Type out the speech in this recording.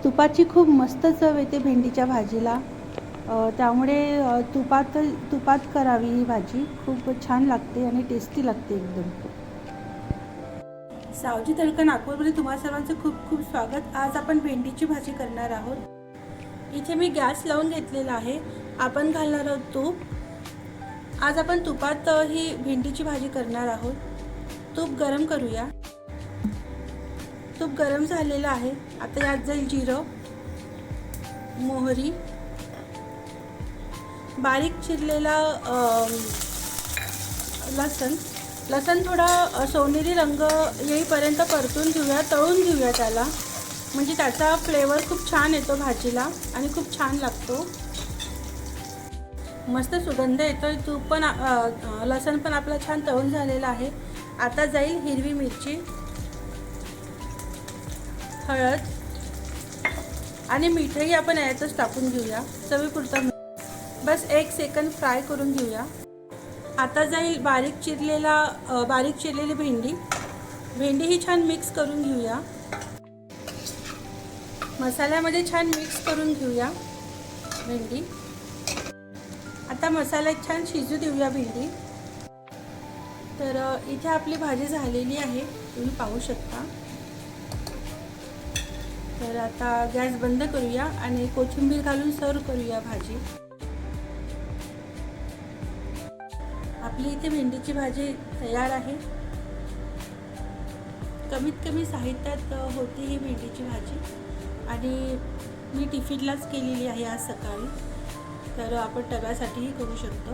तुपाची खूप मस्त चव येते भेंडीच्या भाजीला, त्यामुळे तुपात करावी ही भाजी. खूप छान लागते आणि टेस्टी लागते एकदम. सावजी तडका नागपूरमध्ये तुम्हा सर्वांचं खूप खूप स्वागत. आज आपण भेंडीची भाजी करणार आहोत. इथे मी गॅस लावून घेतलेला आहे. आपण घालणार आहोत तूप. आज आपण तुपात ही भेंडीची भाजी करणार आहोत. तूप गरम करूया. तूप गरम झालेलं आहे. आता यात जाईल जिरं, मोहरी, बारीक चिरलेला लसण थोडा सोनेरी रंग येईपर्यंत परतून घेऊया, तळून घेऊया त्याला. म्हणजे त्याचा फ्लेवर खूप छान येतो भाजीला आणि खूप छान लागतो. मस्त सुगंध येतो. तूप पण लसण पण आपला छान तळून झालेला आहे. आता जाईल हिरवी मिरची, हळद आणि मीठही आपण यातच टाकून घेऊया चवीपुरता. बस 1 सेकंद फ्राय करून घेऊया. आता जाईल बारीक चिरलेली भेंडी ही छान मिक्स करून घेऊया. मसाल्यामध्ये छान मिक्स करून घेऊया भेंडी. आता मसाल्यात छान शिजू देऊया भेंडी. तर इथे आपली भाजी झालेली आहे, तुम्ही पाहू शकता. तर आता गॅस बंद करूया आणि कोथिंबीर घालून सर्व करूया भाजी. आपली इथे भेंडीची भाजी तयार आहे. कमीत कमी साहित्यात होती ही भेंडीची भाजी आणि मी टिफिनलाच केलेली आहे आज सकाळी. तर आपण डब्यासाठीही करू शकतो.